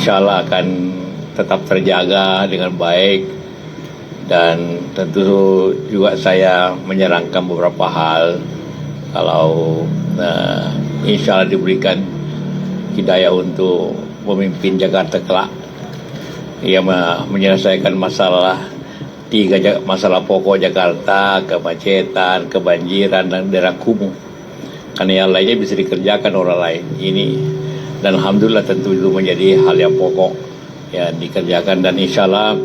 insya Allah akan tetap terjaga dengan baik, dan tentu juga saya menyarankan beberapa hal kalau insya Allah diberikan hidayah untuk memimpin Jakarta kelak, ia menyelesaikan masalah pokok Jakarta, kemacetan, kebanjiran, dan daerah kumuh. Karena yang lainnya bisa dikerjakan orang lain. Ini dan alhamdulillah tentu itu menjadi hal yang pokok ya dikerjakan, dan insya Allah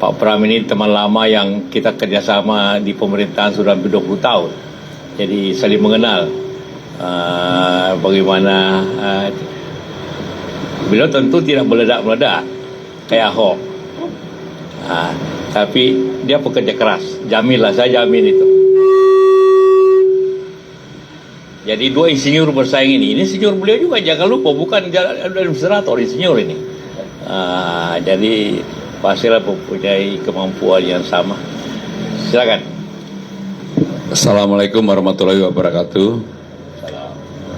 Pak Pram ini teman lama yang kita kerjasama di pemerintahan sudah 20 tahun. Jadi saling mengenal bagaimana beliau tentu tidak meledak-meledak kayak Ahok. Tapi dia pekerja keras, jaminlah, saya jamin itu. Jadi dua insinyur bersaing ini insinyur beliau juga, jangan lupa, bukan administrator, insinyur ini. Jadi pastilah mempunyai kemampuan yang sama. Silakan. Assalamualaikum warahmatullahi wabarakatuh.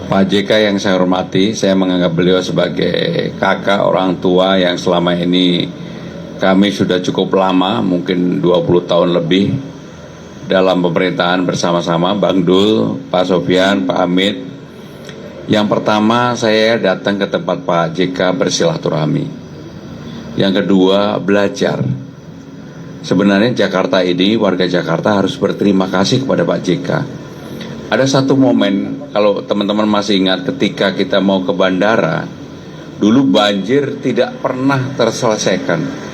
Pak JK yang saya hormati, saya menganggap beliau sebagai kakak orang tua yang selama ini kami sudah cukup lama, mungkin 20 tahun lebih dalam pemerintahan bersama-sama, Bang Dul, Pak Sofyan, Pak Hamid. Yang pertama, saya datang ke tempat Pak JK bersilaturahmi. Yang kedua, belajar. Sebenarnya Jakarta ini, warga Jakarta harus berterima kasih kepada Pak JK. Ada satu momen, kalau teman-teman masih ingat, ketika kita mau ke bandara, dulu banjir tidak pernah terselesaikan.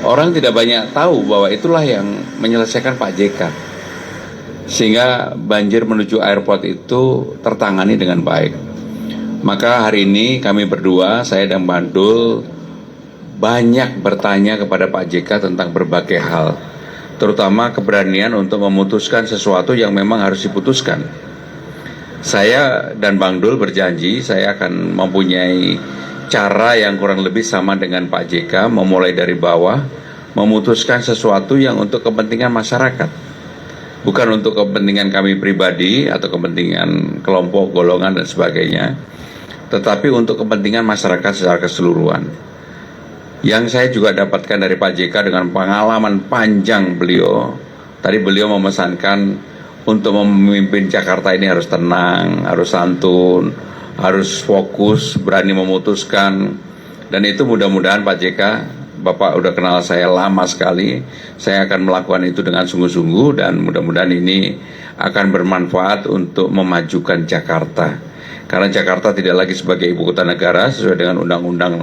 Orang tidak banyak tahu bahwa itulah yang menyelesaikan Pak JK. Sehingga banjir menuju airport itu tertangani dengan baik. Maka hari ini kami berdua, saya dan Bandul, banyak bertanya kepada Pak JK tentang berbagai hal. Terutama keberanian untuk memutuskan sesuatu yang memang harus diputuskan. Saya dan Bang Dul berjanji saya akan mempunyai cara yang kurang lebih sama dengan Pak JK, memulai dari bawah, memutuskan sesuatu yang untuk kepentingan masyarakat. Bukan untuk kepentingan kami pribadi atau kepentingan kelompok, golongan, dan sebagainya, tetapi untuk kepentingan masyarakat secara keseluruhan. Yang saya juga dapatkan dari Pak JK dengan pengalaman panjang beliau, tadi beliau memesankan untuk memimpin Jakarta ini harus tenang, harus santun, harus fokus, berani memutuskan. Dan itu mudah-mudahan Pak JK, Bapak udah kenal saya lama sekali, saya akan melakukan itu dengan sungguh-sungguh, dan mudah-mudahan ini akan bermanfaat untuk memajukan Jakarta. Karena Jakarta tidak lagi sebagai ibu kota negara sesuai dengan Undang-Undang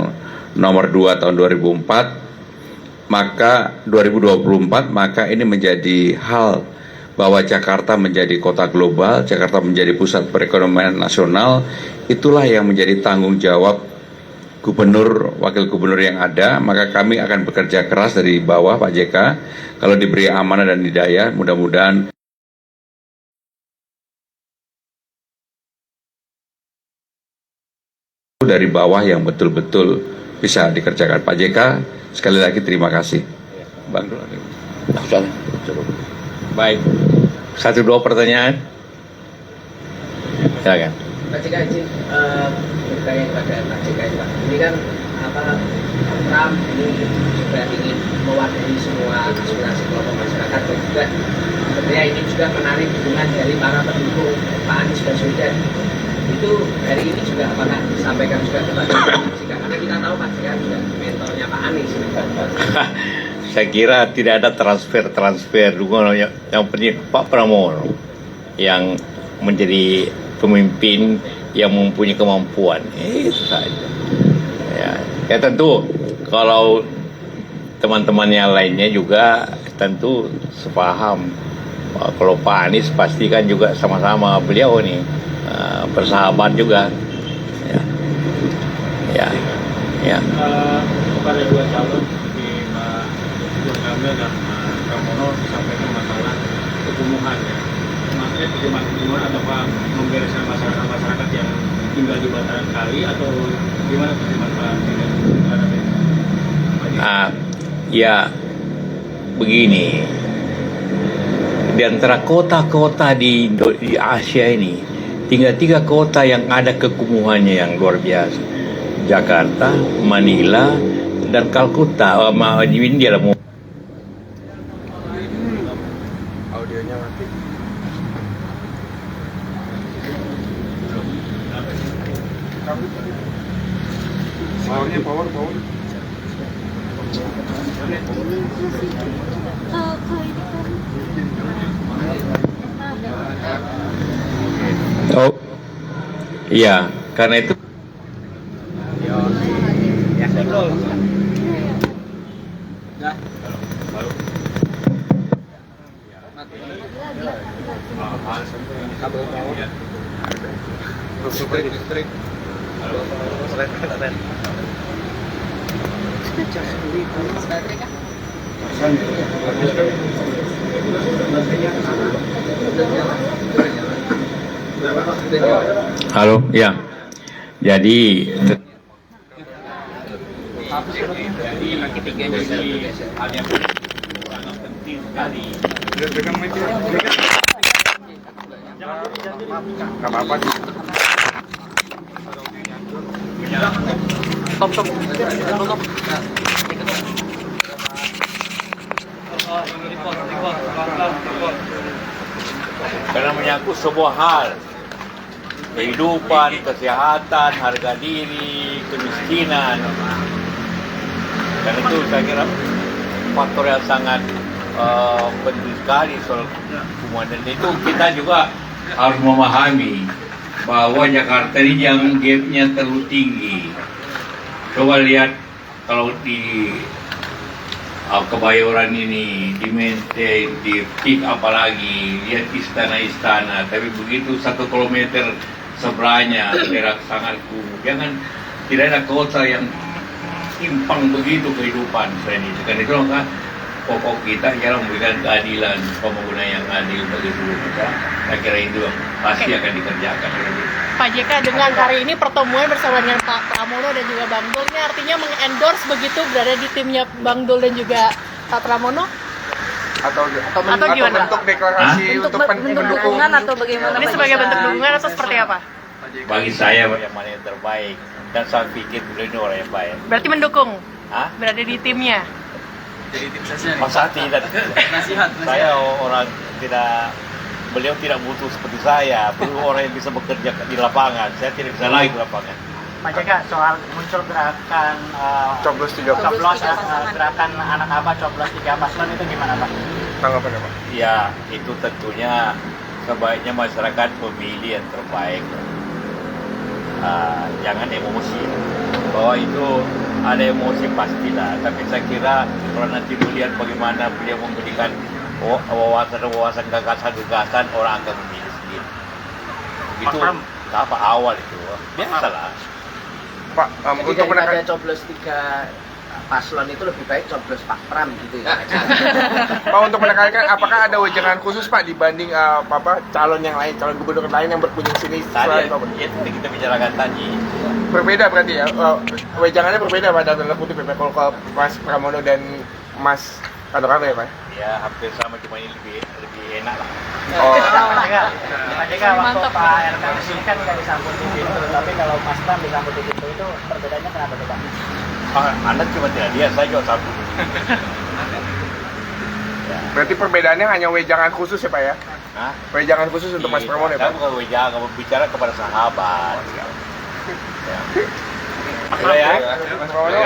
Nomor 2 tahun 2004, maka 2024, maka ini menjadi hal bahwa Jakarta menjadi kota global, Jakarta menjadi pusat perekonomian nasional. Itulah yang menjadi tanggung jawab gubernur, wakil gubernur yang ada. Maka kami akan bekerja keras dari bawah Pak JK. Kalau diberi amanah dan hidayah, mudah-mudahan dari bawah yang betul-betul bisa dikerjakan. Pak JK, sekali lagi terima kasih. Bang Dul. Baik, 1-2 pertanyaan. Silakan. Pak JK izin bertanya kepada Pak JK, Pak. Ini kan Pram ini juga ingin mewadahi semua aspirasi kelompok masyarakat, dan juga sebenarnya ini juga menarik dukungan dari para pendukung Pak Anies Baswedan. Itu hari ini juga apakah disampaikan juga kepada Pak JK? Karena kita tahu Pak JK juga mentornya Pak Anies. Saya kira tidak ada transfer dukungan, yang penting Pak Pramono yang menjadi pemimpin yang mempunyai kemampuan, itu saja. Ya tentu kalau teman-teman yang lainnya juga tentu sepaham. Kalau Pak Anies pastikan juga sama-sama beliau nih bersahabat juga. Kepada dua calon di Pak Ridwan Kamil dan Pak Pramono disampaikan masalah kekumuhan ya. Maksudnya bagaimana kekumuhan, atau Pak membereskan masyarakat yang tinggal di bantaran kali, atau gimana Pak terhadap itu? Ya begini, di antara kota-kota di Asia ini tinggal 3 kota yang ada kekumuhannya yang luar biasa. Jakarta, Manila, dan Kalkutta. Di India lah. Audionya mati. Power. Oh, iya, karena itu. Listrik. Halo, ya. Jadi ketiganya di hal yang sangat penting sekali. Gak apa-apa sih. Stop. Karena menyangkut sebuah hal, kehidupan, kesehatan, harga diri, kemiskinan. Dan itu saya kira faktor yang sangat penting sekali soal hubungan. Dan itu kita juga harus memahami bahwa Jakarta ini yang gapnya terlalu tinggi. Coba lihat kalau di Kebayoran ini, di Menteng, di Pik apalagi, lihat istana-istana. Tapi begitu 1 kilometer sebelahnya daerah sangat kumuh. Jangan, tidak ada kota yang timpang begitu kehidupan selain itu. Karena itu maka pokok kita ialah memberikan keadilan, pembangunan yang adil bagi seluruh masyarakat. Saya kira itu pasti akan dikerjakan oleh kita. Pak JK, dengan hari ini pertemuan bersama dengan Pak Pramono dan juga Bang Dul, ini artinya mengendorse begitu berada di timnya Bang Dul dan juga Pak Pramono? Atau gimana? bentuk deklarasi untuk bentuk dukungan atau bagaimana? Ini sebagai bentuk dukungan atau seperti apa? Bagi saya yang mana yang terbaik, dan saya pikir beliau ini orang yang baik. Berarti mendukung? Hah? Berada di timnya? Masa tidak? Saya orang tidak, beliau tidak butuh seperti saya, perlu orang yang bisa bekerja di lapangan. Saya tidak bisa lagi di lapangan. Pak JK, soal muncul gerakan coblos 3 gerakan anak abah coblos 3 paslon itu gimana Pak? tanggapan apa? Ya, itu tentunya sebaiknya masyarakat memilih yang terbaik. Jangan emosi. Bahwa itu ada emosi pastilah, tapi saya kira kalau nanti melihat bagaimana beliau memberikan wawasan-wawasan, gagasan-gagasan, orang akan memilih sendiri. Itu apa awal itu? Biasalah. Pak, Jadi untuk daripada coblos 3 paslon itu lebih baik coblos Pak Pram gitu ya. Pak, untuk menekankan apakah ada wejangan khusus Pak dibanding calon yang lain, calon gubernur lain yang berkunjung sini Tadi selain Pak? itu kita bicarakan tadi. Berbeda berarti ya, wejangannya berbeda Pak dalam kutip kalau ke Mas Pramono dan Mas Kadorano ya Pak? Ya hampir sama, cuma ini lebih enak lah. Oh, Pak JK, waktu Pak RK ini kan nggak disambut di pintu, tapi kalau Mas Pram disambut di pintu itu perbedaannya kenapa tuh Pak? Anda cuma tidak lihat, saya juga sambut. berarti perbedaannya hanya wejangan khusus ya Pak ya? Hah? Wejangan khusus untuk Mas Pramono ya Saya Pak? bukan jangan bicara kepada sahabat. Ya. Sudah ya? Mas Pramono,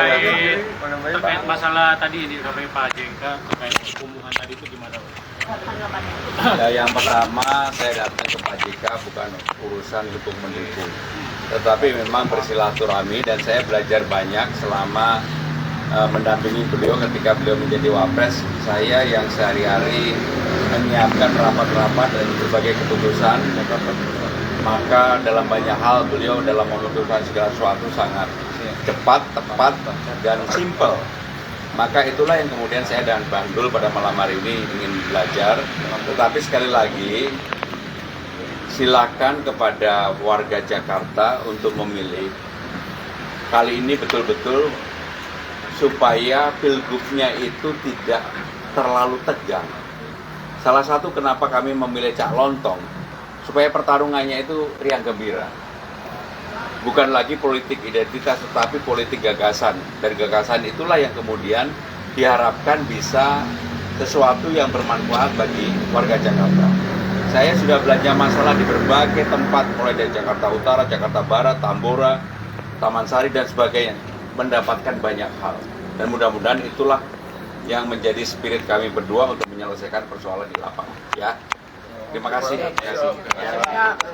Terkait masalah tadi ini sampai Pak JK terkait kekumuhan tadi itu gimana Pak? Ya, yang pertama saya datang ke Pak JK bukan urusan dukung-mendukung, tetapi memang bersilaturahmi dan saya belajar banyak selama mendampingi beliau ketika beliau menjadi wapres. Saya yang sehari-hari menyiapkan rapat-rapat dan berbagai keputusan, maka dalam banyak hal beliau dalam memutuskan segala sesuatu sangat cepat, tepat, dan simple. Maka itulah yang kemudian saya dan Bang Dul pada malam hari ini ingin belajar. Tetapi sekali lagi, silakan kepada warga Jakarta untuk memilih. Kali ini betul-betul supaya pilgubnya itu tidak terlalu tegang. Salah satu kenapa kami memilih Cak Lontong, supaya pertarungannya itu riang gembira. bukan lagi politik identitas, tetapi politik gagasan. Dan gagasan itulah yang kemudian diharapkan bisa sesuatu yang bermanfaat bagi warga Jakarta. Saya sudah belanja masalah di berbagai tempat, mulai dari Jakarta Utara, Jakarta Barat, Tambora, Taman Sari, dan sebagainya, mendapatkan banyak hal. Dan mudah-mudahan itulah yang menjadi spirit kami berdua untuk menyelesaikan persoalan di lapangan. Ya, terima kasih.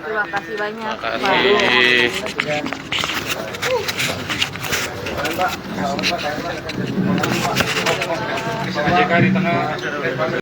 Terima kasih banyak. Pak JK di tengah